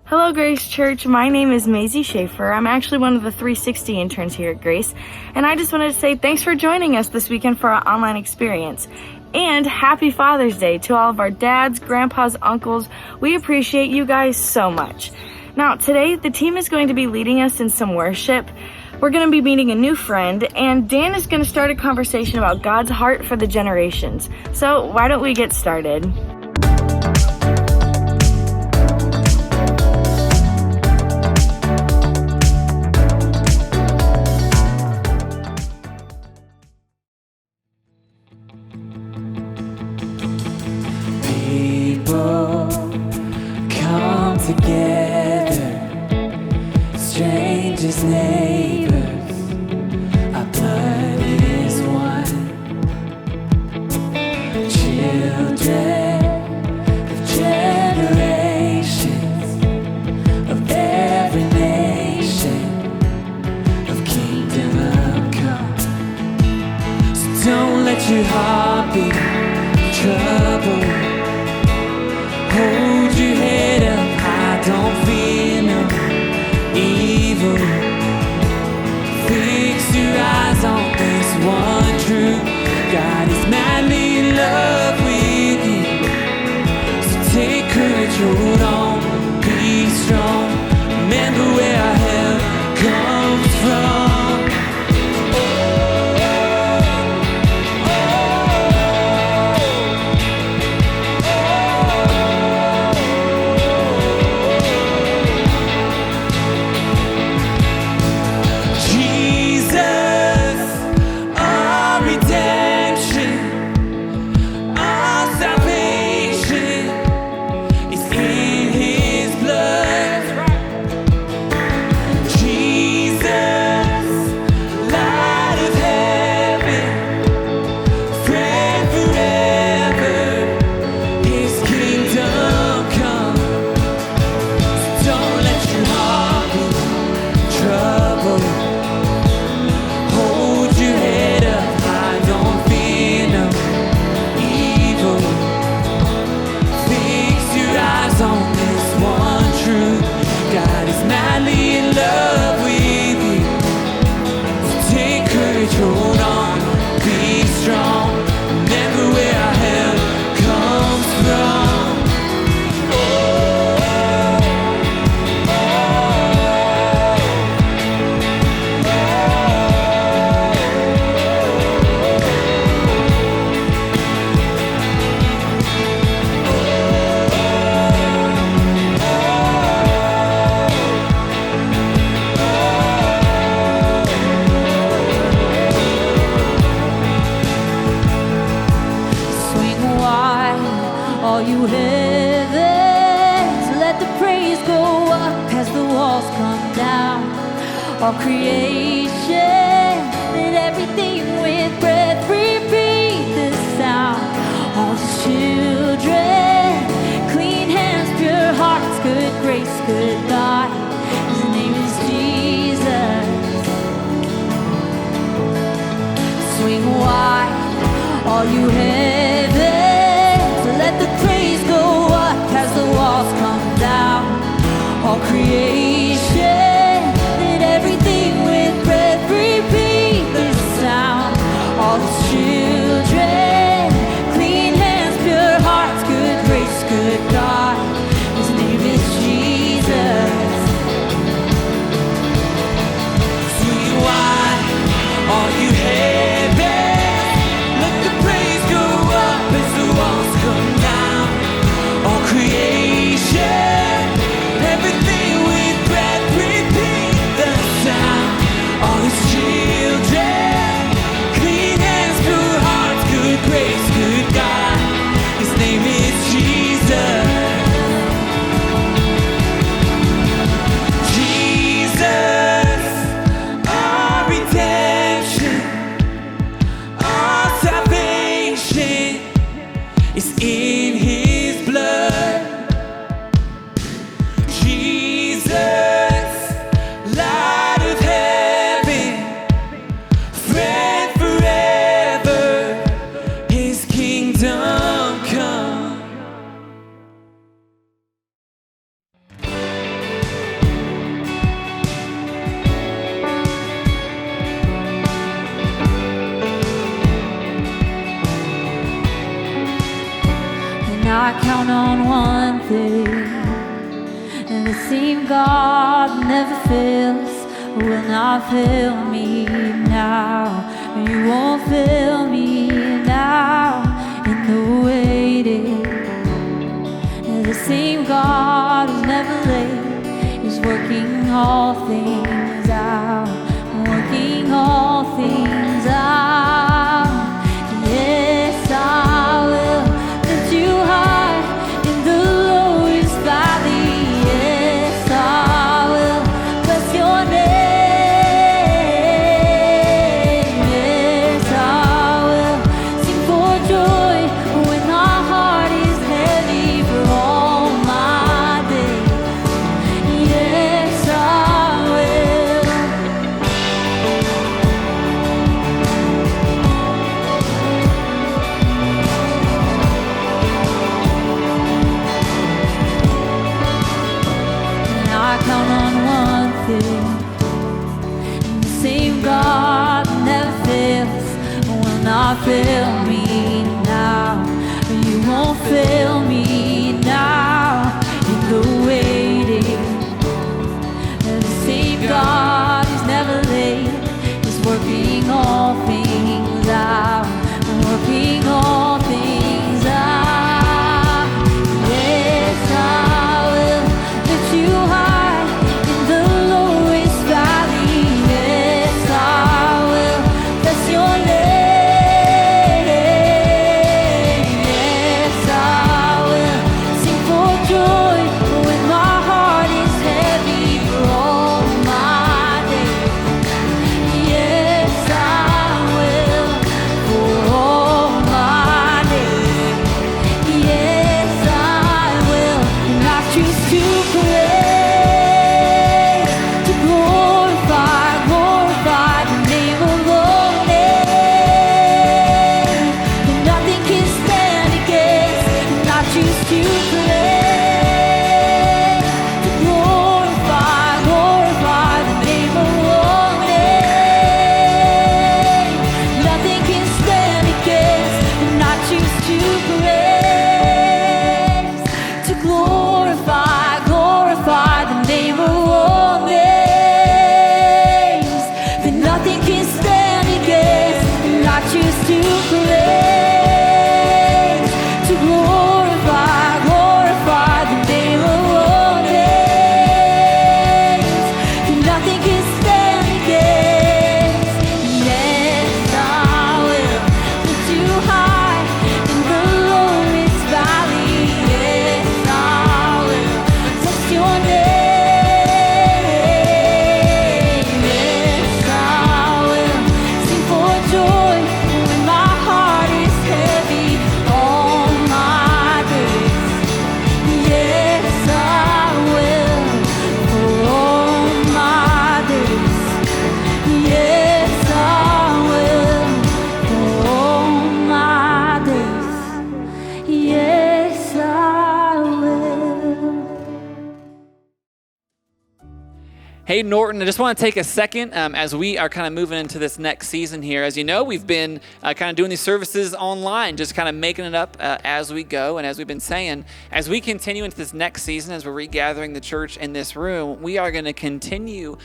Hello, Grace Church. My name is Maisie Schaefer. I'm actually one of the 360 interns here at Grace, and I just wanted to say thanks for joining us this weekend for our online experience. And happy Father's Day to all of our dads, grandpas, uncles. We appreciate you guys so much. Now, today, the team is going to be leading us in some worship. We're going to be meeting a new friend, and Dan is going to start a conversation about God's heart for the generations. So why don't we get started? Together, strangers, neighbors, our blood is one. Children of generations, of every nation, of kingdom come. So don't let your heart be troubled. Hold your head up. Don't fear no evil. Fix your eyes on this one truth. God is madly in love with you. So take courage, hold on, be strong. Remember where our help comes from. All creation and everything with breath repeat this sound. All His children, clean hands, pure hearts, good grace, good God. His name is Jesus. Swing wide, all you heavens, let the praise go up as the walls come down. All creation. Everything with breath, repeat this sound. All His children, clean hands, pure hearts, good grace, good God. His name is Jesus. Swing wide, all you heavens, let the praise go up as the walls come down. All creation, everything with breath, repeat. I count on one thing, and the same God never fails, will not fail me now. You won't fail me now in the waiting. And the same God who's never late is working all things out, working all things out. Yes, I will lift you high in the lowest valley. Yes, I will bless your name. Yes, I will sing for joy when my heart is heavy for all my days. Yes, I will. And I count on one thing, and the same God never fails, will not fail me now. You won't fail me now in the waiting. And the same God who's never late is working all things out, working all things out. Yes, I will lift you high in the lowest valley. Yes, I will bless your name. Yes, I will sing for joy when my heart is heavy for all my days. Yes, I will for all my days. Yes, I will. And I choose to praise, to glorify, glorify the name of the name that nothing can stand against. And I choose to praise, to glorify, glorify the name of the name nothing can stand against. And I choose to praise, to glorify, glorify the name of all names that nothing can stand against. And I choose to praise, to glorify, glorify the name of all names that nothing can stand against. Yes, I will lift you high in the lowest valley. Yes, I will bless your name. Yes, I will sing for joy when my heart is heavy all my days. Yes, I will for all my days. Yes, I will for all my days. Yes, I will. Hey, Norton, I just want to take a second as we are kind of moving into this next season here. As you know, we've been kind of doing these services online, just kind of making it up as we go. And as we've been saying, as we continue into this next season, as we're regathering the church in this room, we are going to continue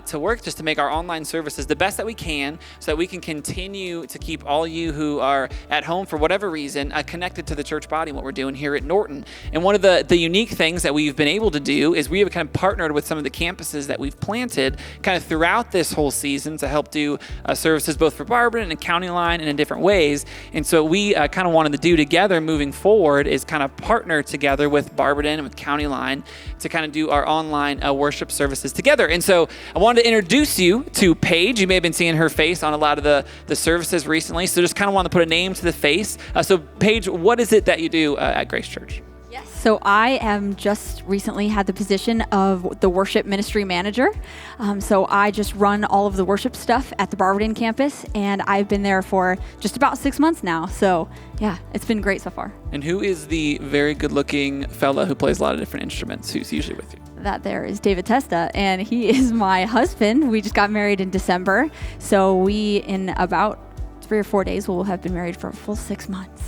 to work just to make our online services the best that we can so that we can continue to keep all you who are at home for whatever reason connected to the church body and what we're doing here at Norton. And one of the unique things that we've been able to do is we have kind of partnered with some of the campuses that we've planted kind of throughout this whole season to help do services both for Barberton and County Line and in different ways. And so we kind of wanted to do together moving forward is kind of partner together with Barberton and with County Line to kind of do our online worship services together. And so I wanted to introduce you to Paige. You may have been seeing her face on a lot of the services recently. So just kind of want to put a name to the face. So Paige, what is it that you do at Grace Church? Yes, so I am just recently had the position of the worship ministry manager. So I just run all of the worship stuff at the Barberton campus, and I've been there for just about 6 months now. So yeah, it's been great so far. And who is the very good-looking fella who plays a lot of different instruments, who's usually with you? That there is David Testa, and he is my husband. We just got married in December. So we, in about 3 or 4 days, will have been married for a full 6 months.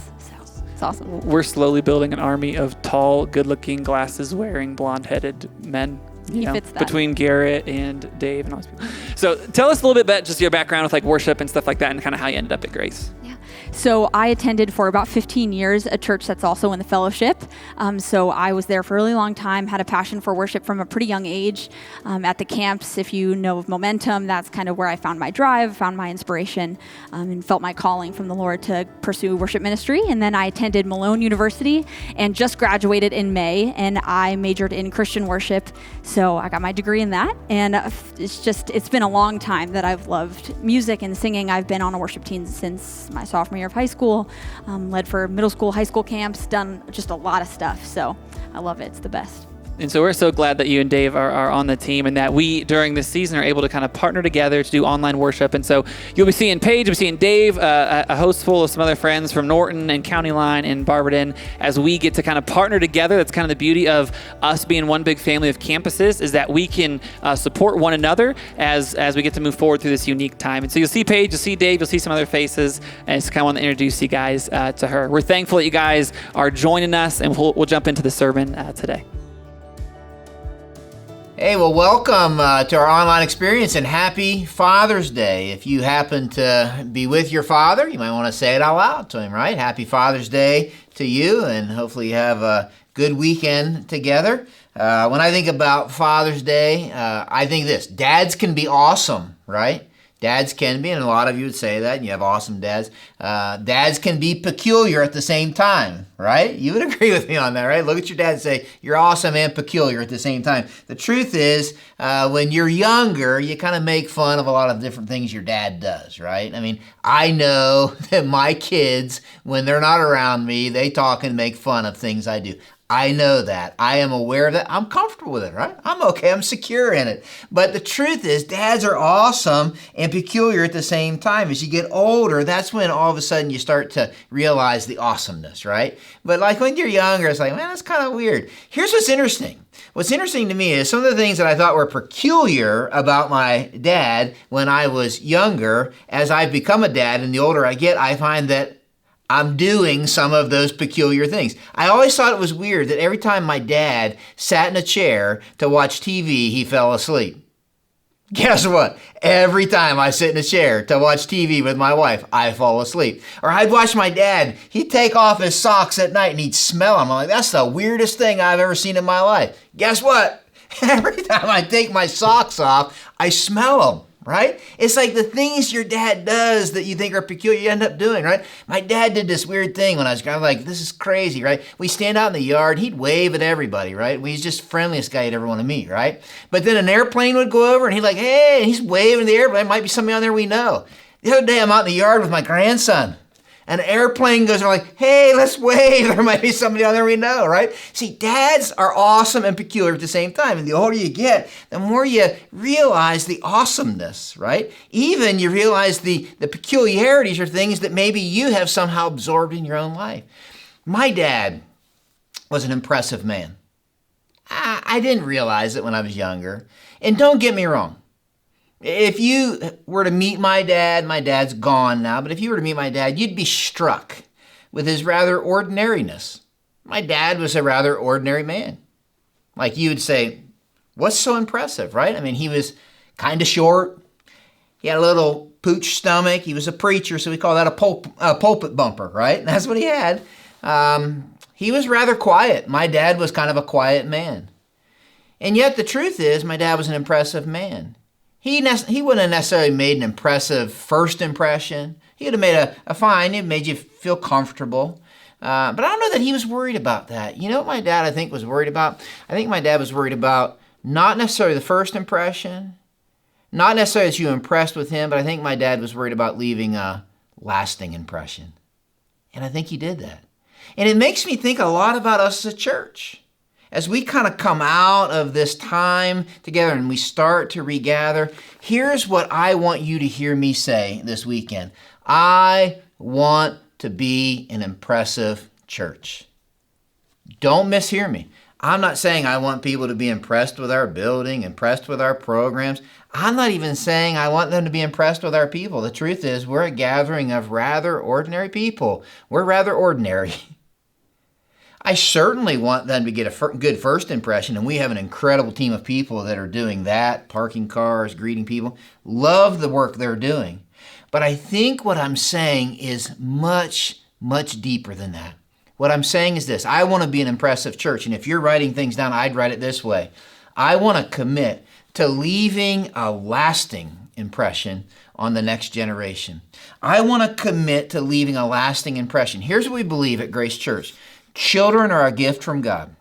So It's awesome. We're slowly building an army of tall, good-looking, glasses-wearing, blonde-headed men. He fits that. Between Garrett and Dave and all these people. So tell us a little bit about just your background with like worship and stuff like that, and kind of how you ended up at Grace. Yeah. So I attended for about 15 years a church that's also in the fellowship. So I was there for a really long time, had a passion for worship from a pretty young age. At the camps, if you know of Momentum, that's kind of where I found my drive, found my inspiration, and felt my calling from the Lord to pursue worship ministry. And then I attended Malone University and just graduated in May, and I majored in Christian worship. So I got my degree in that. And it's been a long time that I've loved music and singing. I've been on a worship team since my sophomore year of high school, led for middle school, high school camps, done just a lot of stuff. So I love it. It's the best. And so we're so glad that you and Dave are on the team, and that we, during this season, are able to kind of partner together to do online worship. And so you'll be seeing Paige, you'll be seeing Dave, a host full of some other friends from Norton and County Line and Barberton, as we get to kind of partner together. That's kind of the beauty of us being one big family of campuses, is that we can support one another as we get to move forward through this unique time. And so you'll see Paige, you'll see Dave, you'll see some other faces, and just kind of want to introduce you guys to her. We're thankful that you guys are joining us, and we'll jump into the sermon today. Hey, well, welcome to our online experience, and happy Father's Day. If you happen to be with your father, you might want to say it out loud to him, right? Happy Father's Day to you, and hopefully you have a good weekend together. When I think about Father's Day, I think this: dads can be awesome, right? Dads can be, and a lot of you would say that, and you have awesome dads. Dads can be peculiar at the same time, right? You would agree with me on that, right? Look at your dad and say, you're awesome and peculiar at the same time. The truth is, when you're younger, you kind of make fun of a lot of different things your dad does, right? I mean, I know that my kids, when they're not around me, they talk and make fun of things I do. I know that. I am aware of that. I'm comfortable with it, right? I'm okay. I'm secure in it. But the truth is, dads are awesome and peculiar at the same time. As you get older, that's when all of a sudden you start to realize the awesomeness, right? But like when you're younger, it's like, man, that's kind of weird. Here's what's interesting. What's interesting to me is some of the things that I thought were peculiar about my dad when I was younger. As I've become a dad and the older I get, I find that I'm doing some of those peculiar things. I always thought it was weird that every time my dad sat in a chair to watch TV, he fell asleep. Guess what? Every time I sit in a chair to watch TV with my wife, I fall asleep. Or I'd watch my dad, he'd take off his socks at night and he'd smell them. I'm like, that's the weirdest thing I've ever seen in my life. Guess what? Every time I take my socks off, I smell them. Right? It's like the things your dad does that you think are peculiar, you end up doing, right? My dad did this weird thing when I was kind of like, this is crazy, right? We stand out in the yard, he'd wave at everybody, right? He's just the friendliest guy you'd ever want to meet, right? But then an airplane would go over and he'd like, hey, and he's waving in the airplane. Might be somebody on there we know. The other day I'm out in the yard with my grandson. An airplane goes, and we're like, hey, let's wave. There might be somebody on there we know, right? See, dads are awesome and peculiar at the same time. And the older you get, the more you realize the awesomeness, right? Even you realize the peculiarities are things that maybe you have somehow absorbed in your own life. My dad was an impressive man. I didn't realize it when I was younger. And don't get me wrong. If you were to meet my dad's gone now, but if you were to meet my dad, you'd be struck with his rather ordinariness. My dad was a rather ordinary man. Like you would say, what's so impressive, right? I mean, he was kind of short. He had a little pooch stomach. He was a preacher, so we call that a pulpit bumper, right? And that's what he had. He was rather quiet. My dad was kind of a quiet man. And yet the truth is, my dad was an impressive man. He wouldn't have necessarily made an impressive first impression. He would have made a fine, it made you feel comfortable. But I don't know that he was worried about that. You know what my dad, I think, was worried about? I think my dad was worried about not necessarily the first impression, not necessarily that you were impressed with him, but I think my dad was worried about leaving a lasting impression. And I think he did that. And it makes me think a lot about us as a church. As we kind of come out of this time together and we start to regather, here's what I want you to hear me say this weekend. I want to be an impressive church. Don't mishear me. I'm not saying I want people to be impressed with our building, impressed with our programs. I'm not even saying I want them to be impressed with our people. The truth is, we're a gathering of rather ordinary people. We're rather ordinary. I certainly want them to get a good first impression, and we have an incredible team of people that are doing that, parking cars, greeting people. Love the work they're doing. But I think what I'm saying is much, much deeper than that. What I'm saying is this: I want to be an impressive church, and if you're writing things down, I'd write it this way. I want to commit to leaving a lasting impression on the next generation. I want to commit to leaving a lasting impression. Here's what we believe at Grace Church. Children are a gift from God.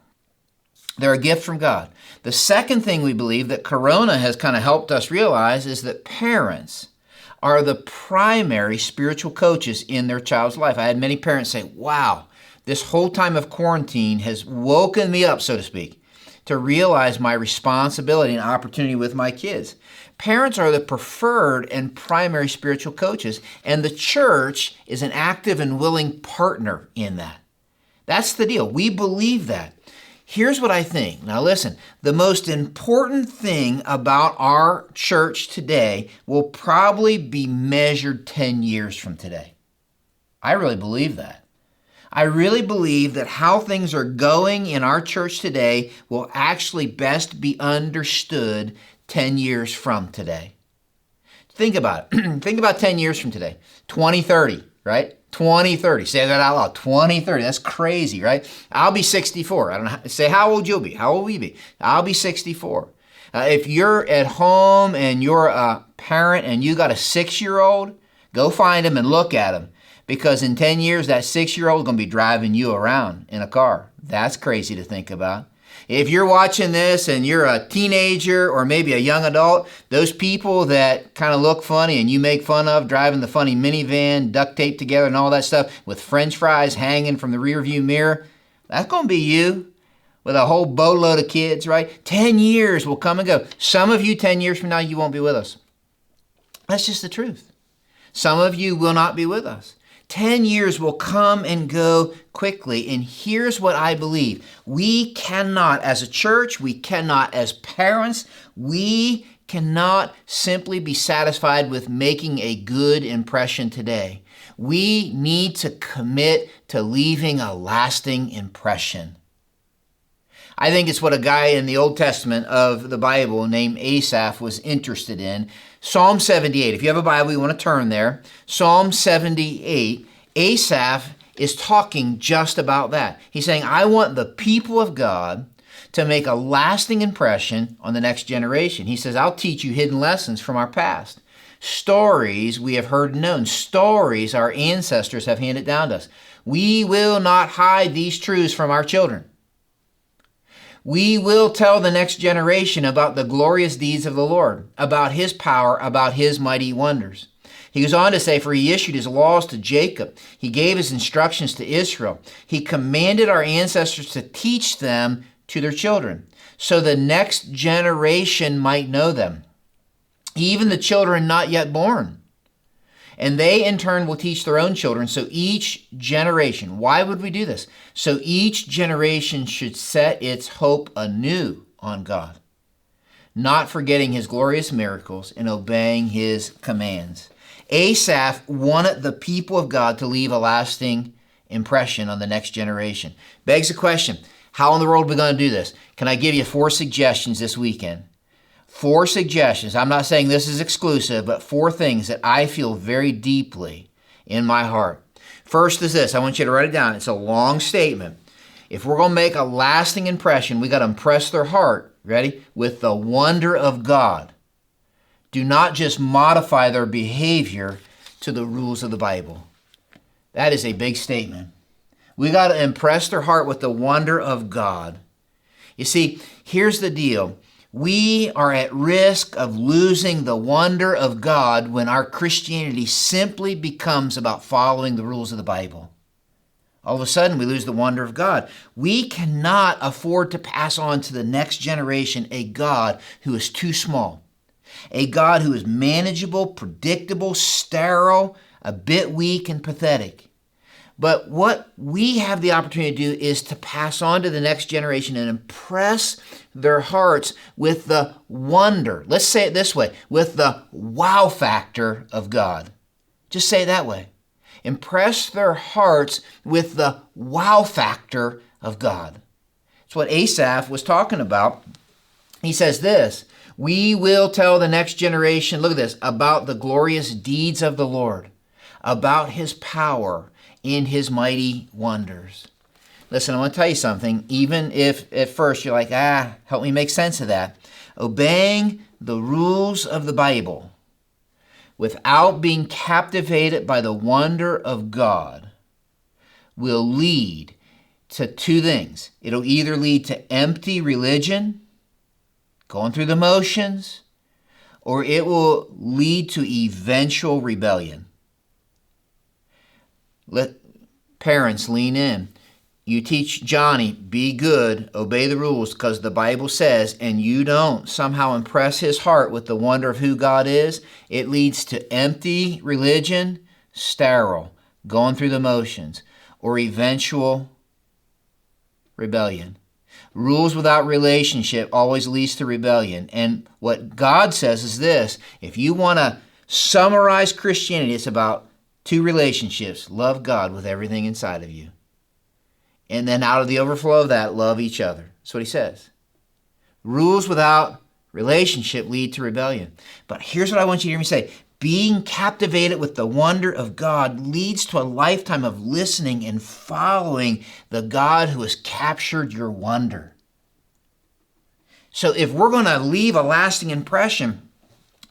They're a gift from God. The second thing we believe that Corona has kind of helped us realize is that parents are the primary spiritual coaches in their child's life. I had many parents say, wow, this whole time of quarantine has woken me up, so to speak, to realize my responsibility and opportunity with my kids. Parents are the preferred and primary spiritual coaches, and the church is an active and willing partner in that. That's the deal. We believe that. Here's what I think. Now listen, the most important thing about our church today will probably be measured 10 years from today. I really believe that. I really believe that how things are going in our church today will actually best be understood 10 years from today. Think about it. Think about 10 years from today. 2030, right? 2030. Say that out loud. 2030. That's crazy, right? I'll be 64. I don't know. Say how old you'll be. How old will you be? I'll be 64. If you're at home and you're a parent and you got a 6-year-old, go find him and look at him. Because in 10 years, that 6-year-old is going to be driving you around in a car. That's crazy to think about. If you're watching this and you're a teenager or maybe a young adult, those people that kind of look funny and you make fun of driving the funny minivan, duct taped together and all that stuff with French fries hanging from the rearview mirror, that's going to be you with a whole boatload of kids, right? 10 years will come and go. Some of you 10 years from now, you won't be with us. That's just the truth. Some of you will not be with us. 10 years will come and go quickly, and here's what I believe. We cannot, as a church, we cannot, as parents, we cannot simply be satisfied with making a good impression today. We need to commit to leaving a lasting impression. I think it's what a guy in the Old Testament of the Bible named Asaph was interested in. Psalm 78, if you have a Bible, you want to turn there. Psalm 78, Asaph is talking just about that. He's saying, I want the people of God to make a lasting impression on the next generation. He says, I'll teach you hidden lessons from our past. Stories we have heard and known. Stories our ancestors have handed down to us. We will not hide these truths from our children. We will tell the next generation about the glorious deeds of the Lord, about his power, about his mighty wonders. He goes on to say, for he issued his laws to Jacob. He gave his instructions to Israel. He commanded our ancestors to teach them to their children, so the next generation might know them, even the children not yet born. And they in turn will teach their own children. So each generation, why would we do this? So each generation should set its hope anew on God, not forgetting his glorious miracles and obeying his commands. Asaph wanted the people of God to leave a lasting impression on the next generation. Begs the question, how in the world are we going to do this? Can I give you 4 suggestions this weekend? 4 suggestions. I'm not saying this is exclusive, but 4 things that I feel very deeply in my heart. First is this. I want you to write it down. It's a long statement. If we're going to make a lasting impression, we got to impress their heart, ready, with the wonder of God. Do not just modify their behavior to the rules of the Bible. That is a big statement. We got to impress their heart with the wonder of God. You see, here's the deal. We are at risk of losing the wonder of God when our Christianity simply becomes about following the rules of the Bible. All of a sudden, we lose the wonder of God. We cannot afford to pass on to the next generation a God who is too small, a God who is manageable, predictable, sterile, a bit weak, and pathetic. But what we have the opportunity to do is to pass on to the next generation and impress their hearts with the wonder. Let's say it this way, with the wow factor of God. Just say it that way. Impress their hearts with the wow factor of God. It's what Asaph was talking about. He says this, we will tell the next generation, look at this, about the glorious deeds of the Lord, about his power in his mighty wonders. Listen, I want to tell you something. Even if at first you're like, help me make sense of that. Obeying the rules of the Bible without being captivated by the wonder of God will lead to two things. It'll either lead to empty religion, going through the motions, or it will lead to eventual rebellion. Let parents lean in. You teach Johnny, be good, obey the rules, because the Bible says, and you don't somehow impress his heart with the wonder of who God is, it leads to empty religion, sterile, going through the motions, or eventual rebellion. Rules without relationship always leads to rebellion. And what God says is this, if you want to summarize Christianity, it's about two relationships. Love God with everything inside of you. And then out of the overflow of that, love each other. That's what he says. Rules without relationship lead to rebellion. But here's what I want you to hear me say. Being captivated with the wonder of God leads to a lifetime of listening and following the God who has captured your wonder. So if we're going to leave a lasting impression,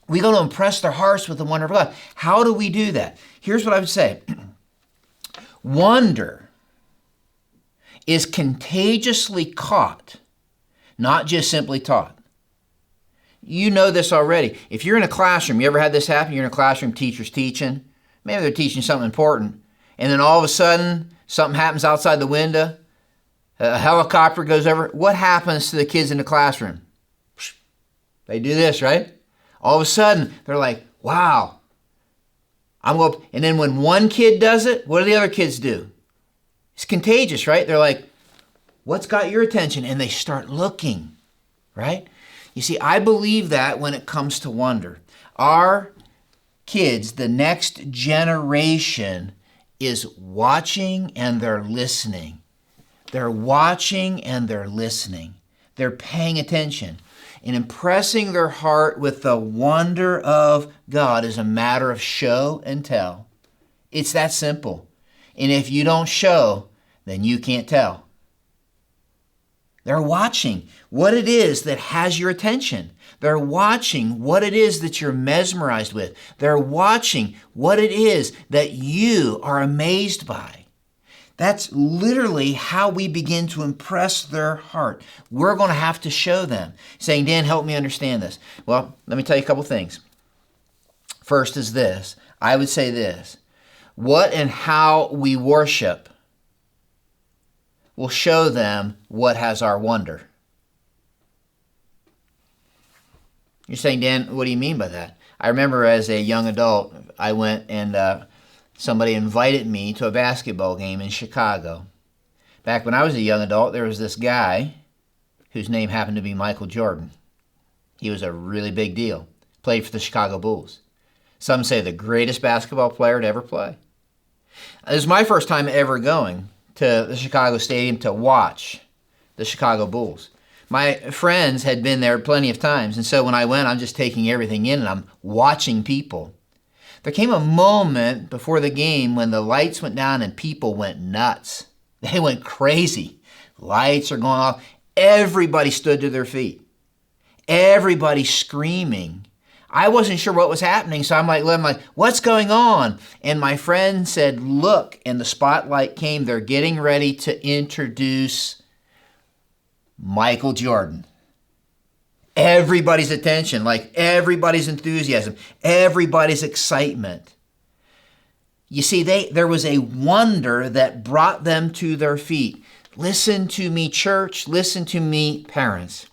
we're going to impress their hearts with the wonder of God. How do we do that? Here's what I would say. Wonder is contagiously caught, not just simply taught. You know this already. If you're in a classroom, you ever had this happen? You're in a classroom, teacher's teaching. Maybe they're teaching something important. And then all of a sudden, something happens outside the window. A helicopter goes over. What happens to the kids in the classroom? They do this, right? All of a sudden, they're like, wow. And then when one kid does it, what do the other kids do? It's contagious, right? They're like, what's got your attention? And they start looking, right? You see, I believe that when it comes to wonder. Our kids, the next generation, is watching and they're listening. They're watching and they're listening. They're paying attention. And impressing their heart with the wonder of God is a matter of show and tell. It's that simple. And if you don't show, then you can't tell. They're watching what it is that has your attention. They're watching what it is that you're mesmerized with. They're watching what it is that you are amazed by. That's literally how we begin to impress their heart. We're going to have to show them. Saying, Dan, help me understand this. Well, let me tell you a couple things. First is this. I would say this. What and how we worship will show them what has our wonder. You're saying, Dan, what do you mean by that? I remember as a young adult, I went and somebody invited me to a basketball game in Chicago. Back when I was a young adult, there was this guy whose name happened to be Michael Jordan. He was a really big deal. Played for the Chicago Bulls. Some say the greatest basketball player to ever play. It was my first time ever going to the Chicago Stadium to watch the Chicago Bulls. My friends had been there plenty of times, and so when I went, I'm just taking everything in and I'm watching people. There came a moment before the game when the lights went down and people went nuts. They went crazy. Lights are going off. Everybody stood to their feet. Everybody screaming. I wasn't sure what was happening, so I'm like, what's going on? And my friend said, look, and the spotlight came. They're getting ready to introduce Michael Jordan. Everybody's attention, like everybody's enthusiasm, everybody's excitement. You see, there was a wonder that brought them to their feet. Listen to me, church. Listen to me, parents.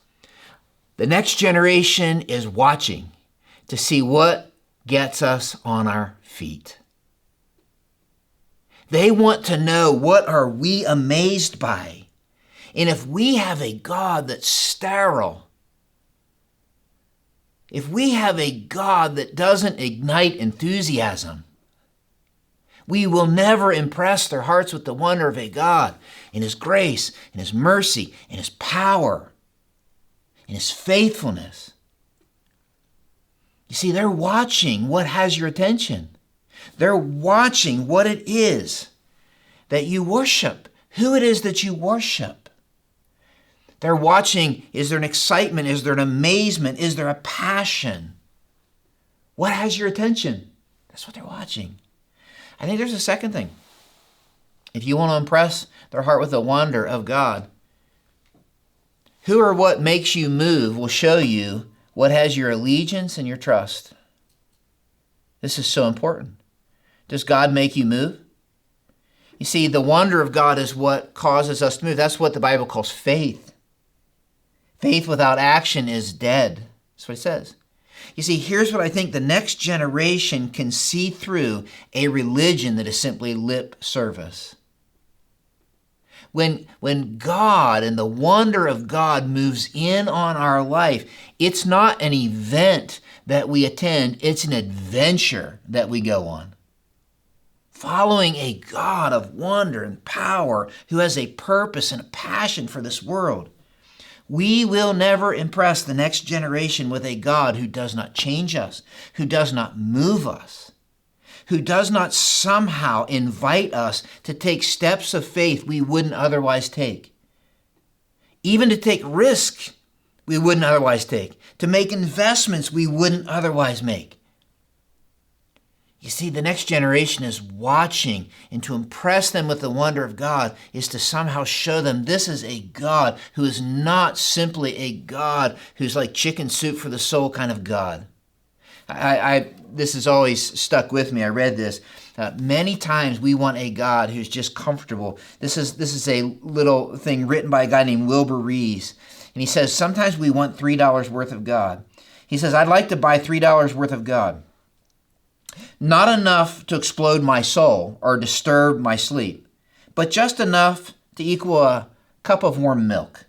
The next generation is watching to see what gets us on our feet. They want to know, what are we amazed by? And if we have a God that's sterile, if we have a God that doesn't ignite enthusiasm, We will never impress their hearts with the wonder of a God in His grace, in His mercy, in His power, in His faithfulness. You see, they're watching what has your attention. They're watching what it is that you worship, who it is that you worship. They're watching, is there an excitement? Is there an amazement? Is there a passion? What has your attention? That's what they're watching. I think there's a second thing. If you want to impress their heart with the wonder of God, who or what makes you move will show you what has your allegiance and your trust. This is so important. Does God make you move? You see, the wonder of God is what causes us to move. That's what the Bible calls faith. Faith without action is dead. That's what it says. You see, here's what I think the next generation can see through a religion that is simply lip service. When God and the wonder of God moves in on our life, it's not an event that we attend, it's an adventure that we go on. Following a God of wonder and power who has a purpose and a passion for this world. We will never impress the next generation with a God who does not change us, who does not move us, who does not somehow invite us to take steps of faith we wouldn't otherwise take, even to take risk we wouldn't otherwise take, to make investments we wouldn't otherwise make. You see, the next generation is watching, and to impress them with the wonder of God is to somehow show them this is a God who is not simply a God who's like chicken soup for the soul kind of God. This has always stuck with me. I read this. Many times we want a God who's just comfortable. This is a little thing written by a guy named Wilbur Rees. And he says, sometimes we want $3 worth of God. He says, I'd like to buy $3 worth of God. Not enough to explode my soul or disturb my sleep, but just enough to equal a cup of warm milk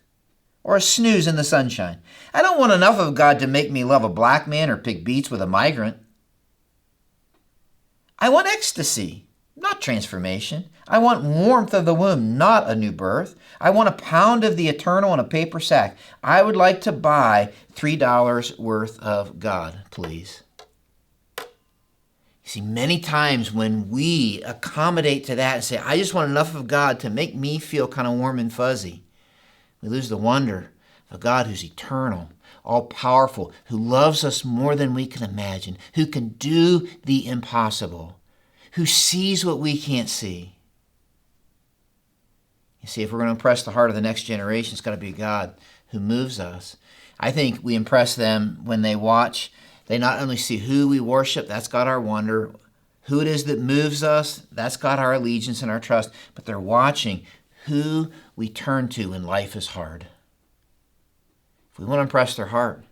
or a snooze in the sunshine. I don't want enough of God to make me love a black man or pick beets with a migrant. I want ecstasy, not transformation. I want warmth of the womb, not a new birth. I want a pound of the eternal in a paper sack. I would like to buy $3 worth of God, please. You see, many times when we accommodate to that and say, I just want enough of God to make me feel kind of warm and fuzzy, we lose the wonder of a God who's eternal, all-powerful, who loves us more than we can imagine, who can do the impossible, who sees what we can't see. You see, if we're going to impress the heart of the next generation, it's got to be a God who moves us. I think we impress them when they watch. They not only see who we worship, that's got our wonder, who it is that moves us, that's got our allegiance and our trust, but they're watching who we turn to when life is hard. If we want to impress their heart,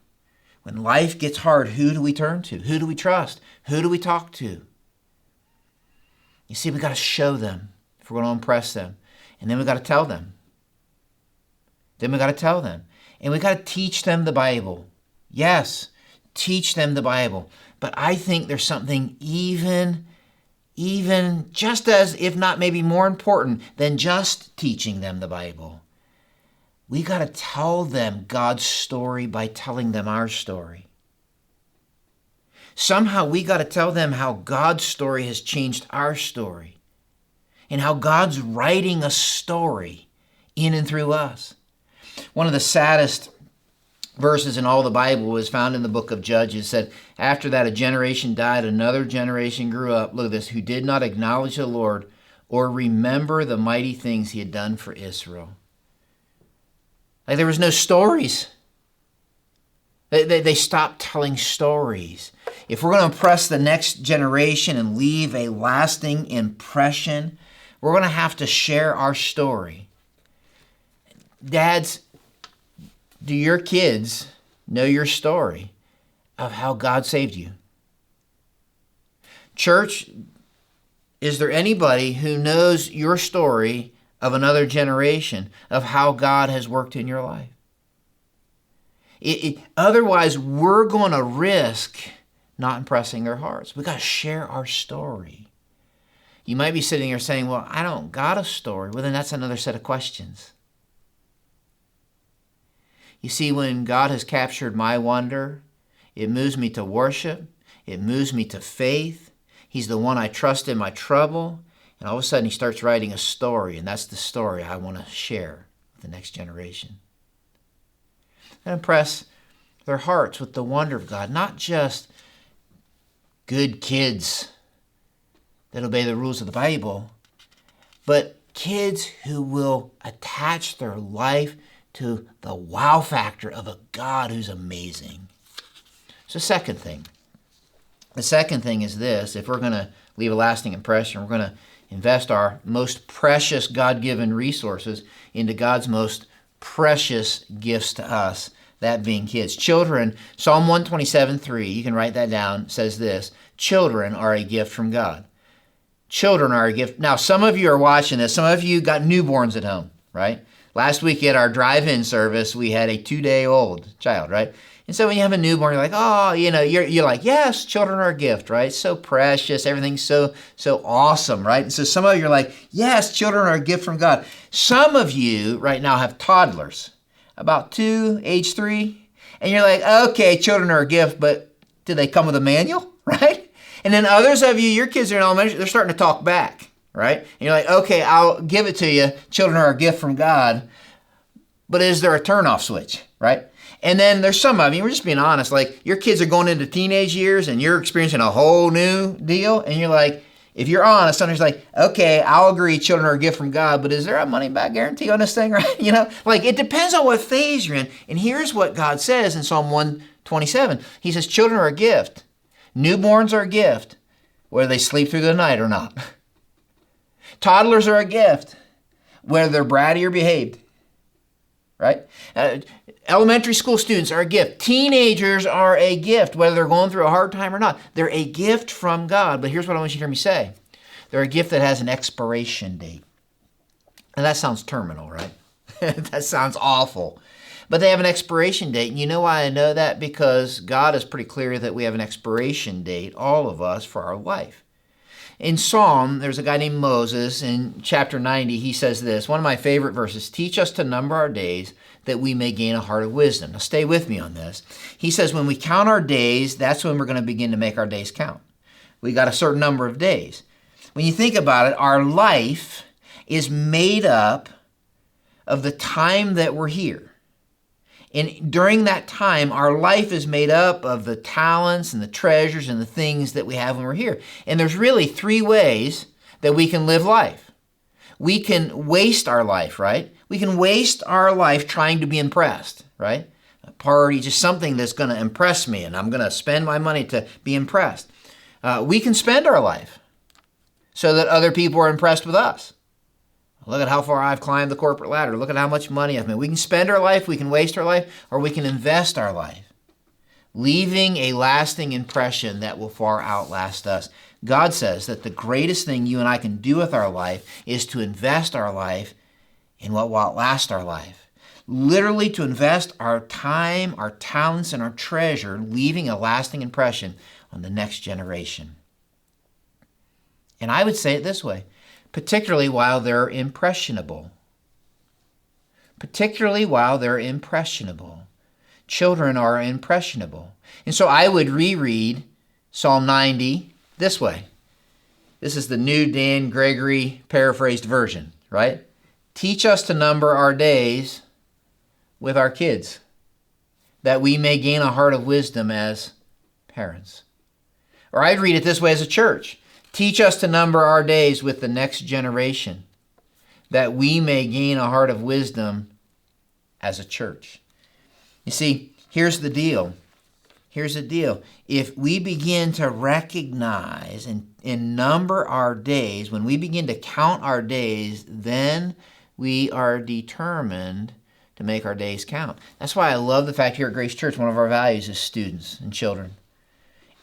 when life gets hard, who do we turn to? Who do we trust? Who do we talk to? You see, we got to show them if we're going to impress them. And then we got to tell them. And we got to teach them the Bible. Yes, teach them the Bible. But I think there's something even just as, if not maybe more important than just teaching them the Bible. We got to tell them God's story by telling them our story. Somehow we got to tell them how God's story has changed our story and how God's writing a story in and through us. One of the saddest verses in all the Bible was found in the book of Judges. It said, after that a generation died, another generation grew up, look at this, who did not acknowledge the Lord or remember the mighty things he had done for Israel. Like there was no stories. They stopped telling stories. If we're going to impress the next generation and leave a lasting impression, we're going to have to share our story. Dads, do your kids know your story of how God saved you? Church, is there anybody who knows your story of another generation of how God has worked in your life? Otherwise, we're going to risk not impressing their hearts. We've got to share our story. You might be sitting here saying, well, I don't got a story. Well, then that's another set of questions. You see, when God has captured my wonder, it moves me to worship. It moves me to faith. He's the one I trust in my trouble. And all of a sudden he starts writing a story, and that's the story I want to share with the next generation. And impress their hearts with the wonder of God, not just good kids that obey the rules of the Bible, but kids who will attach their life to the wow factor of a God who's amazing. So second thing. The second thing is this: if we're going to leave a lasting impression, we're going to invest our most precious God-given resources into God's most precious gifts to us, that being kids. Children, Psalm 127:3, you can write that down, says this: children are a gift from God. Children are a gift. Now, some of you are watching this. Some of you got newborns at home, right? Last week at our drive-in service, we had a 2-day-old child, right? And so when you have a newborn, you're like, oh, you're like, yes, children are a gift, right? So precious, everything's so awesome, right? And so some of you are like, yes, children are a gift from God. Some of you right now have toddlers, about 2, age 3, and you're like, okay, children are a gift, but do they come with a manual, right? And then others of you, your kids are in elementary, they're starting to talk back, right? And you're like, okay, I'll give it to you. Children are a gift from God, but is there a turnoff switch, right? And then there's some of you, we're just being honest, like your kids are going into teenage years and you're experiencing a whole new deal. And you're like, if you're honest, somebody's like, okay, I'll agree children are a gift from God, but is there a money back guarantee on this thing, right? Like it depends on what phase you're in. And here's what God says in Psalm 127. He says, children are a gift. Newborns are a gift, whether they sleep through the night or not. Toddlers are a gift, whether they're bratty or behaved, right? Elementary school students are a gift. Teenagers are a gift, whether they're going through a hard time or not. They're a gift from God. But here's what I want you to hear me say. They're a gift that has an expiration date. And that sounds terminal, right? That sounds awful. But they have an expiration date. And you know why I know that? Because God is pretty clear that we have an expiration date, all of us, for our life. In Psalm, there's a guy named Moses. In chapter 90, he says this, one of my favorite verses: teach us to number our days that we may gain a heart of wisdom. Now stay with me on this. He says when we count our days, that's when we're going to begin to make our days count. We got a certain number of days. When you think about it, our life is made up of the time that we're here. And during that time, our life is made up of the talents and the treasures and the things that we have when we're here. And there's really 3 ways that we can live life. We can waste our life, right? We can waste our life trying to be impressed, right? A party, just something that's going to impress me, and I'm going to spend my money to be impressed. We can spend our life so that other people are impressed with us. Look at how far I've climbed the corporate ladder. Look at how much money I've made. We can spend our life, we can waste our life, or we can invest our life, leaving a lasting impression that will far outlast us. God says that the greatest thing you and I can do with our life is to invest our life in what will outlast our life. Literally to invest our time, our talents, and our treasure, leaving a lasting impression on the next generation. And I would say it this way: particularly while they're impressionable. Particularly while they're impressionable. Children are impressionable. And so I would reread Psalm 90 this way. This is the new Dan Gregory paraphrased version, right? Teach us to number our days with our kids, that we may gain a heart of wisdom as parents. Or I'd read it this way as a church. Teach us to number our days with the next generation, that we may gain a heart of wisdom as a church. You see, here's the deal. Here's the deal. If we begin to recognize and number our days, when we begin to count our days, then we are determined to make our days count. That's why I love the fact here at Grace Church, one of our values is students and children.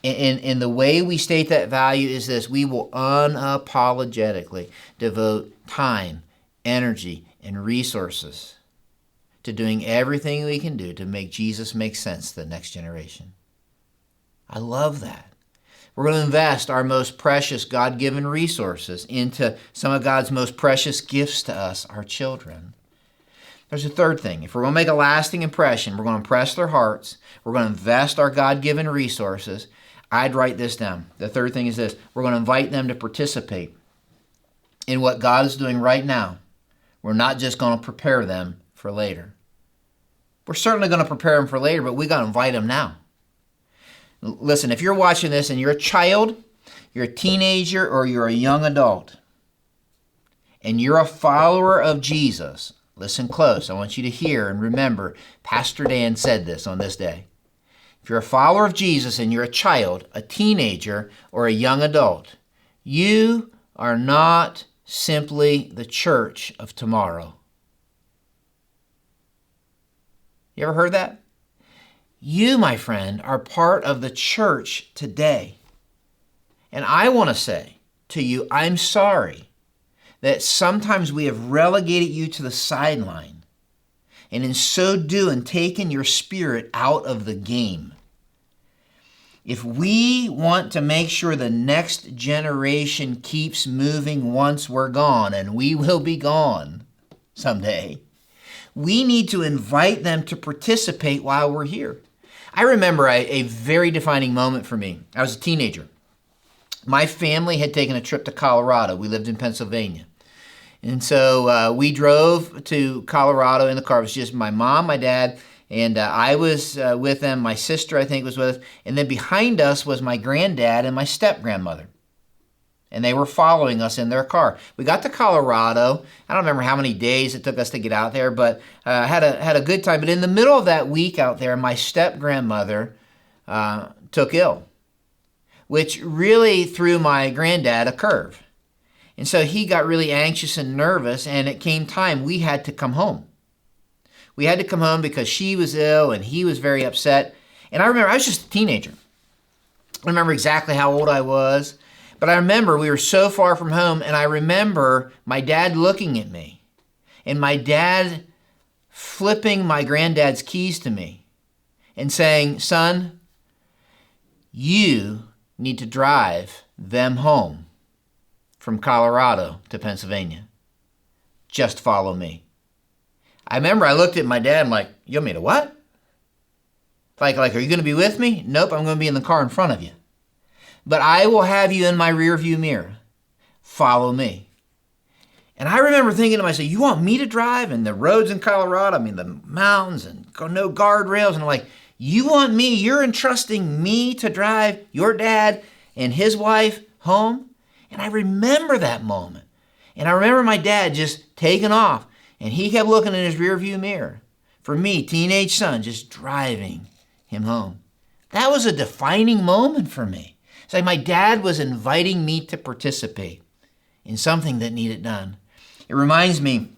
And the way we state that value is this: we will unapologetically devote time, energy, and resources to doing everything we can do to make Jesus make sense to the next generation. I love that. We're going to invest our most precious God-given resources into some of God's most precious gifts to us, our children. There's a third thing. If we're going to make a lasting impression, we're going to impress their hearts, we're going to invest our God-given resources, I'd write this down. The third thing is this. We're going to invite them to participate in what God is doing right now. We're not just going to prepare them for later. We're certainly going to prepare them for later, but we got to invite them now. Listen, if you're watching this and you're a child, you're a teenager, or you're a young adult, and you're a follower of Jesus, listen close. I want you to hear and remember, Pastor Dan said this on this day. If you're a follower of Jesus and you're a child, a teenager, or a young adult, you are not simply the church of tomorrow. You ever heard that? You, my friend, are part of the church today. And I want to say to you, I'm sorry that sometimes we have relegated you to the sideline, and in so doing, taken your spirit out of the game. If we want to make sure the next generation keeps moving once we're gone, and we will be gone someday, we need to invite them to participate while we're here. I remember a very defining moment for me. I was a teenager. My family had taken a trip to Colorado. We lived in Pennsylvania. And so we drove to Colorado in the car. It was just my mom, my dad, and I was with them. My sister, I think, was with us. And then behind us was my granddad and my step-grandmother. And they were following us in their car. We got to Colorado. I don't remember how many days it took us to get out there, but had a good time. But in the middle of that week out there, my step-grandmother took ill, which really threw my granddad a curve. And so he got really anxious and nervous, and it came time we had to come home. We had to come home because she was ill and he was very upset. And I remember I was just a teenager. I remember exactly how old I was. But I remember we were so far from home, and I remember my dad looking at me and my dad flipping my granddad's keys to me and saying, "Son, you need to drive them home from Colorado to Pennsylvania. Just follow me." I remember I looked at my dad and like, "You want me to what? Like, are you going to be with me?" "Nope, I'm going to be in the car in front of you. But I will have you in my rearview mirror. Follow me." And I remember thinking to myself, "You want me to drive? And the roads in Colorado, I mean, the mountains and no guardrails." And I'm like, "You want me? You're entrusting me to drive your dad and his wife home?" And I remember that moment. And I remember my dad just taking off. And he kept looking in his rearview mirror for me, teenage son, just driving him home. That was a defining moment for me. It's like my dad was inviting me to participate in something that needed done. It reminds me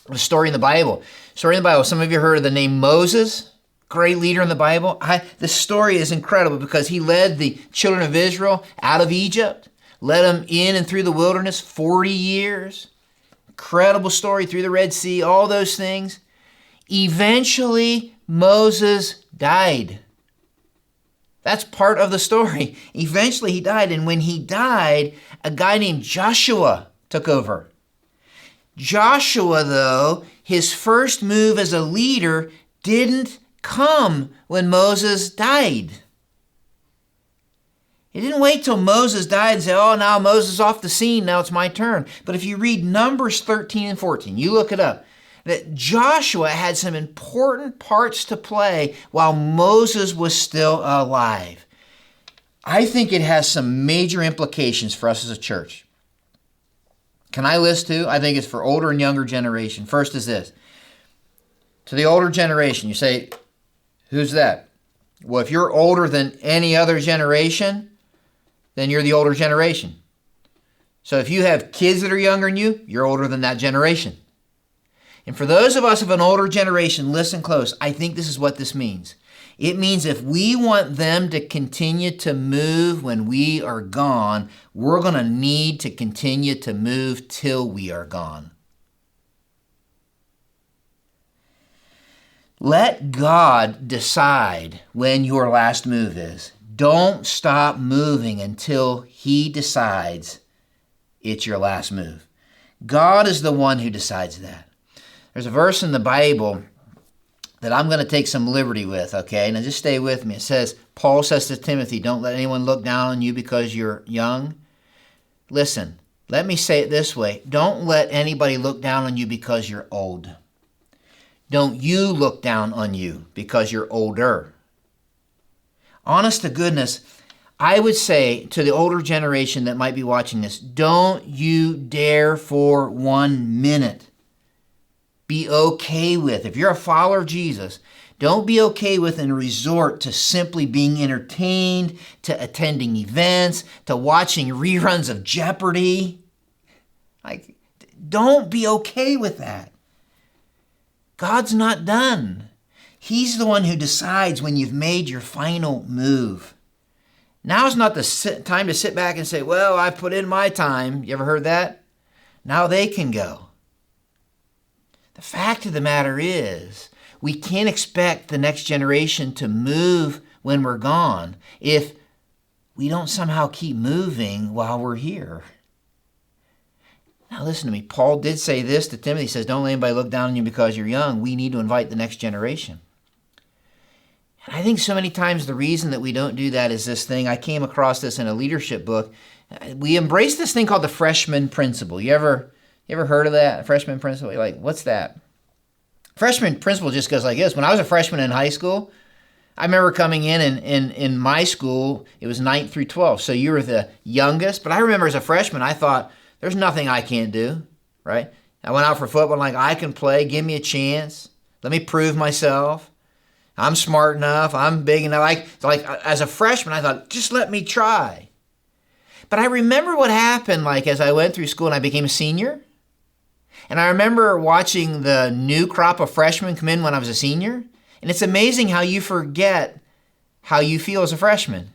of a story in the Bible. Some of you heard of the name Moses, great leader in the Bible. This story is incredible because he led the children of Israel out of Egypt, led them in and through the wilderness 40 years. Incredible story through the Red Sea, all those things. Eventually, Moses died. That's part of the story. Eventually, he died. And when he died, a guy named Joshua took over. Joshua, though, his first move as a leader didn't come when Moses died. He didn't wait till Moses died and say, "Oh, now Moses is off the scene. Now it's my turn." But if you read Numbers 13 and 14, you look it up, that Joshua had some important parts to play while Moses was still alive. I think it has some major implications for us as a church. Can I list two? I think it's for older and younger generation. First is this. To the older generation, you say, "Who's that?" Well, if you're older than any other generation, then you're the older generation. So if you have kids that are younger than you, you're older than that generation. And for those of us of an older generation, listen close. I think this is what this means. It means if we want them to continue to move when we are gone, we're going to need to continue to move till we are gone. Let God decide when your last move is. Don't stop moving until he decides it's your last move. God is the one who decides that. There's a verse in the Bible that I'm going to take some liberty with, okay? Now just stay with me. It says, Paul says to Timothy, don't let anyone look down on you because you're young. Listen, let me say it this way. Don't let anybody look down on you because you're old. Don't you look down on you because you're older. Honest to goodness, I would say to the older generation that might be watching this, don't you dare for 1 minute be okay with, if you're a follower of Jesus, don't be okay with and resort to simply being entertained, to attending events, to watching reruns of Jeopardy. Like, don't be okay with that. God's not done. He's the one who decides when you've made your final move. Now's not the time to sit back and say, well, I've put in my time. You ever heard that? Now they can go. The fact of the matter is, we can't expect the next generation to move when we're gone if we don't somehow keep moving while we're here. Now listen to me. Paul did say this to Timothy. He says, don't let anybody look down on you because you're young. We need to invite the next generation. And I think so many times the reason that we don't do that is this thing. I came across this in a leadership book. We embrace this thing called the freshman principle. You ever heard of that? Freshman principle? You're like, what's that? Freshman principle just goes like this. When I was a freshman in high school, I remember coming in my school, it was 9th through 12th. So you were the youngest. But I remember as a freshman, I thought, there's nothing I can't do, right? I went out for football, like, I can play. Give me a chance. Let me prove myself. I'm smart enough. I'm big enough. Like as a freshman, I thought, just let me try. But I remember what happened, like, as I went through school and I became a senior. And I remember watching the new crop of freshmen come in when I was a senior. And it's amazing how you forget how you feel as a freshman.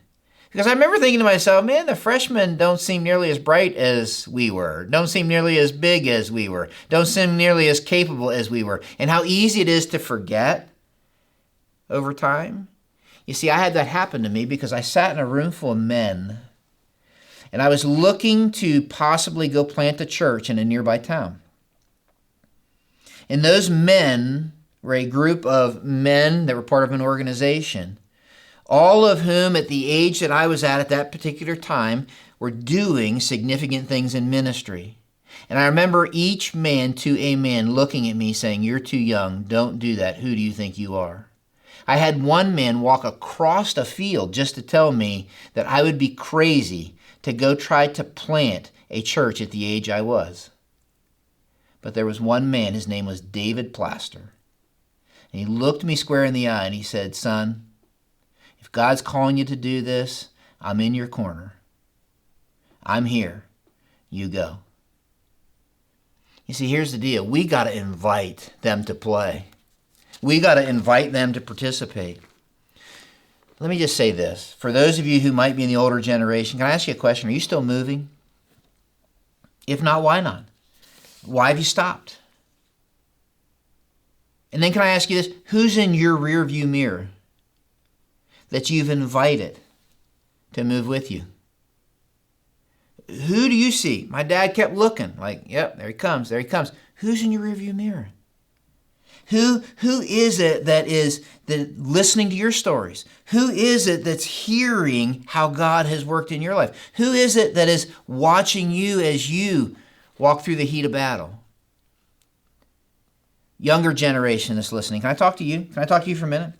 Because I remember thinking to myself, man, the freshmen don't seem nearly as bright as we were. Don't seem nearly as big as we were. Don't seem nearly as capable as we were. And how easy it is to forget over time. You see, I had that happen to me because I sat in a room full of men. And I was looking to possibly go plant a church in a nearby town. And those men were a group of men that were part of an organization, all of whom at the age that I was at that particular time were doing significant things in ministry. And I remember each man to a man looking at me saying, you're too young, don't do that, who do you think you are? I had one man walk across a field just to tell me that I would be crazy to go try to plant a church at the age I was. But there was one man, his name was David Plaster. And he looked me square in the eye and he said, son, if God's calling you to do this, I'm in your corner. I'm here. You go. You see, here's the deal. We got to invite them to play. We got to invite them to participate. Let me just say this. For those of you who might be in the older generation, can I ask you a question? Are you still moving? If not, why not? Why have you stopped? And then can I ask you this? Who's in your rearview mirror that you've invited to move with you? Who do you see? My dad kept looking like, yep, there he comes, there he comes. Who's in your rearview mirror? Who is it that is listening to your stories? Who is it that's hearing how God has worked in your life? Who is it that is watching you as you walk through the heat of battle? Younger generation that's listening, can I talk to you? Can I talk to you for a minute?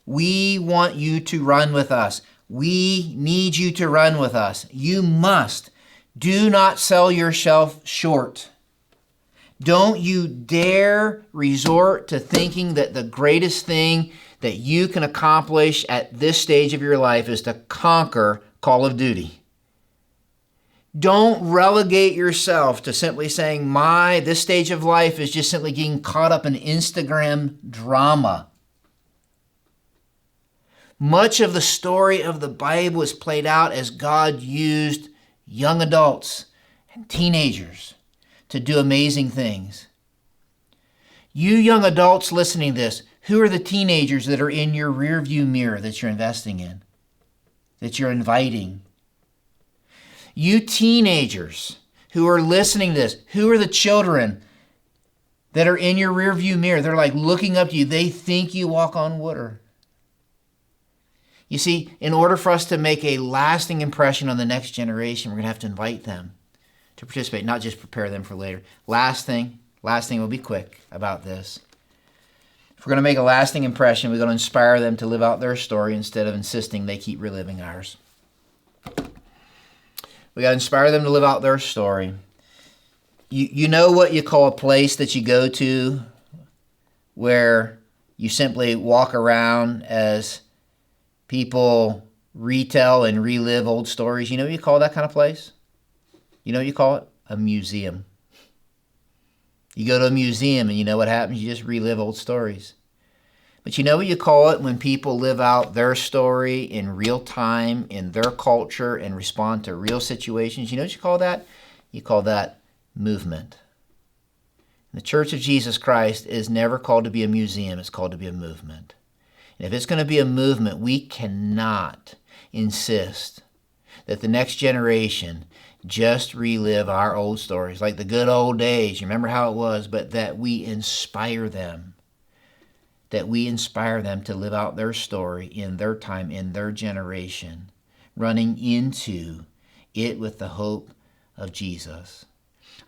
We want you to run with us. We need you to run with us. You must. Do not sell yourself short. Don't you dare resort to thinking that the greatest thing that you can accomplish at this stage of your life is to conquer Call of Duty. Don't relegate yourself to simply saying, this stage of life is just simply getting caught up in Instagram drama. Much of the story of the Bible is played out as God used young adults and teenagers to do amazing things. You young adults listening to this, who are the teenagers that are in your rearview mirror that you're investing in? that you're inviting. You teenagers who are listening to this, who are the children that are in your rearview mirror? They're like looking up to you. They think you walk on water. You see, in order for us to make a lasting impression on the next generation, we're going to have to invite them to participate, not just prepare them for later. Last thing, we'll be quick about this. If we're going to make a lasting impression, we're going to inspire them to live out their story instead of insisting they keep reliving ours. We got to inspire them to live out their story. You know what you call a place that you go to where you simply walk around as people retell and relive old stories? You know what you call that kind of place? You know what you call it? A museum. You go to a museum and you know what happens? You just relive old stories. But you know what you call it when people live out their story in real time, in their culture, and respond to real situations? You know what you call that? You call that movement. The Church of Jesus Christ is never called to be a museum. It's called to be a movement. And if it's going to be a movement, we cannot insist that the next generation just relive our old stories, like the good old days. You remember how it was, but that we inspire them. That we inspire them to live out their story in their time, in their generation, running into it with the hope of Jesus.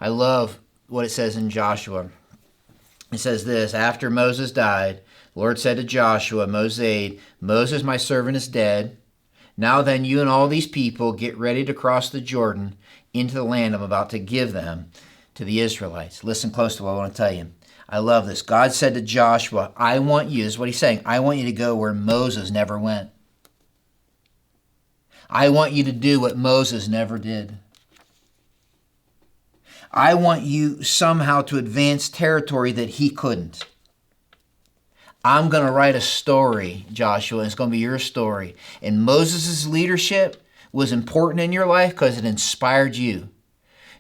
I love what it says in Joshua. It says this: after Moses died, the Lord said to Joshua, Moses, my servant, is dead. Now then, you and all these people get ready to cross the Jordan into the land I'm about to give them to the Israelites. Listen close to what I want to tell you. I love this. God said to Joshua, I want you, this is what he's saying, I want you to go where Moses never went. I want you to do what Moses never did. I want you somehow to advance territory that he couldn't. I'm going to write a story, Joshua, and it's going to be your story. And Moses' leadership was important in your life because it inspired you.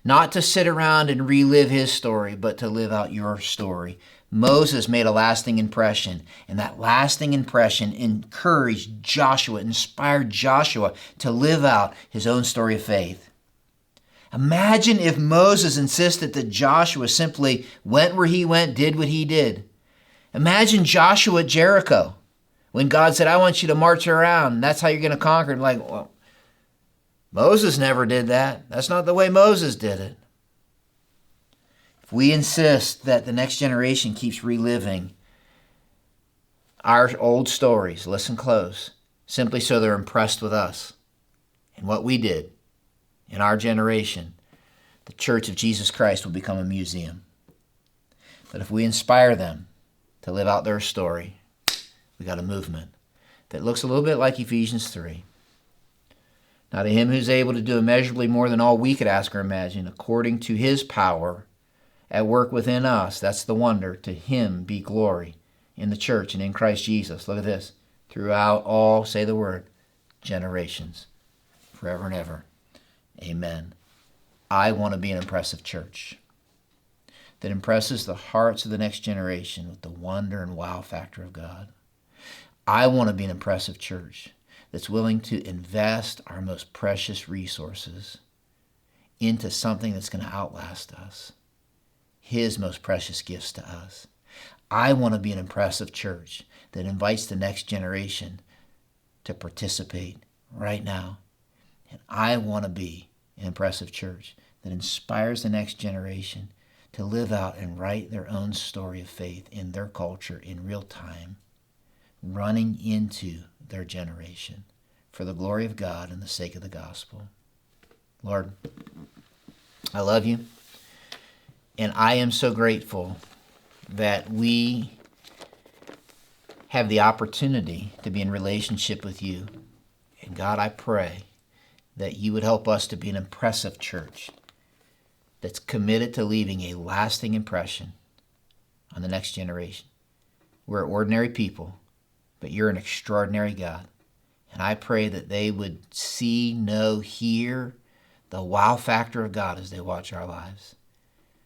Not to sit around and relive his story, but to live out your story. Moses made a lasting impression, and that lasting impression encouraged Joshua, inspired Joshua to live out his own story of faith. Imagine if Moses insisted that Joshua simply went where he went, did what he did. Imagine Joshua at Jericho, when God said, I want you to march around, and that's how you're going to conquer. And like, well, Moses never did that. That's not the way Moses did it. If we insist that the next generation keeps reliving our old stories, listen close, simply so they're impressed with us and what we did in our generation, the Church of Jesus Christ will become a museum. But if we inspire them to live out their story, we got a movement that looks a little bit like Ephesians 3. Now to him who's able to do immeasurably more than all we could ask or imagine, according to his power at work within us, that's the wonder, to him be glory in the church and in Christ Jesus. Look at this. Throughout all, say the word, generations, forever and ever. Amen. I want to be an impressive church that impresses the hearts of the next generation with the wonder and wow factor of God. I want to be an impressive church that's willing to invest our most precious resources into something that's going to outlast us, his most precious gifts to us. I want to be an impressive church that invites the next generation to participate right now. And I want to be an impressive church that inspires the next generation to live out and write their own story of faith in their culture in real time, running into their generation for the glory of God and the sake of the gospel. Lord, I love you, and I am so grateful that we have the opportunity to be in relationship with you. And God, I pray that you would help us to be an impressive church that's committed to leaving a lasting impression on the next generation. We're ordinary people, but you're an extraordinary God. And I pray that they would see, know, hear the wow factor of God as they watch our lives,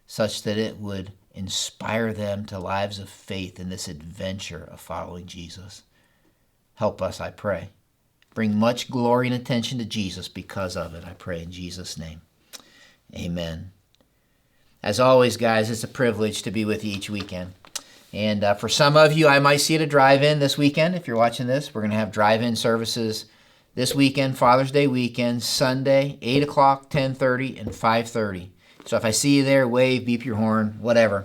such that it would inspire them to lives of faith in this adventure of following Jesus. Help us, I pray. bring much glory and attention to Jesus because of it. I pray in Jesus' name. Amen. As always, guys, it's a privilege to be with you each weekend. And for some of you, I might see you at a drive-in this weekend. If you're watching this, we're going to have drive-in services this weekend, Father's Day weekend, Sunday, 8 o'clock, 10:30, and 5:30. So if I see you there, wave, beep your horn, whatever.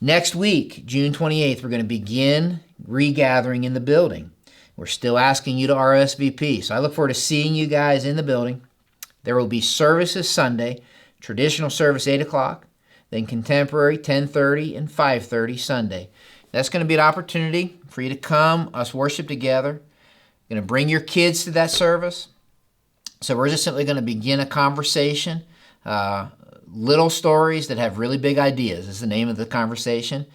Next week, June 28th, we're going to begin regathering in the building. We're still asking you to RSVP. So I look forward to seeing you guys in the building. There will be services Sunday, traditional service 8 o'clock, then contemporary 10:30 and 5:30 Sunday. That's going to be an opportunity for you to come, us worship together. You're going to bring your kids to that service. So we're just simply going to begin a conversation. Little stories that have really big ideas is the name of the conversation.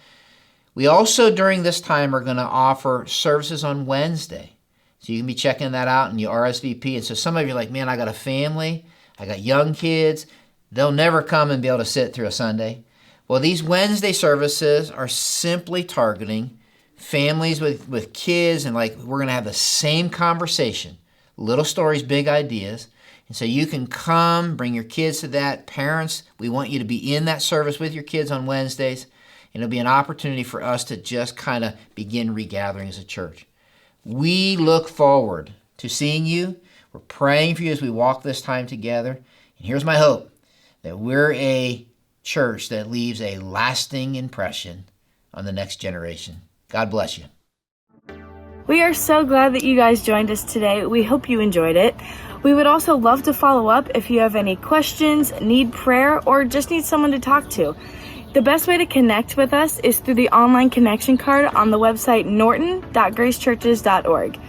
We also, during this time, are going to offer services on Wednesday. So you can be checking that out and you RSVP. And so some of you are like, man, I got a family. I got young kids. They'll never come and be able to sit through a Sunday. Well, these Wednesday services are simply targeting families with kids, and like we're going to have the same conversation. Little stories, big ideas. And so you can come, bring your kids to that. Parents, we want you to be in that service with your kids on Wednesdays. And it'll be an opportunity for us to just kind of begin regathering as a church. We look forward to seeing you. We're praying for you as we walk this time together. And here's my hope, that we're a church that leaves a lasting impression on the next generation. God bless you. We are so glad that you guys joined us today. We hope you enjoyed it. We would also love to follow up if you have any questions, need prayer, or just need someone to talk to. The best way to connect with us is through the online connection card on the website norton.gracechurches.org.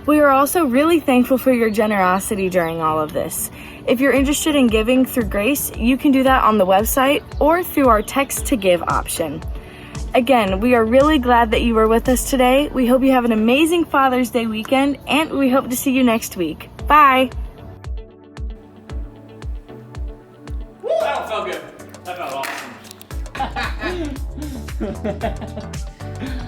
We are also really thankful for your generosity during all of this. If you're interested in giving through Grace, you can do that on the website or through our text to give option. Again, we are really glad that you were with us today. We hope you have an amazing Father's Day weekend, and we hope to see you next week. Bye! Woo, that felt good. That felt awesome.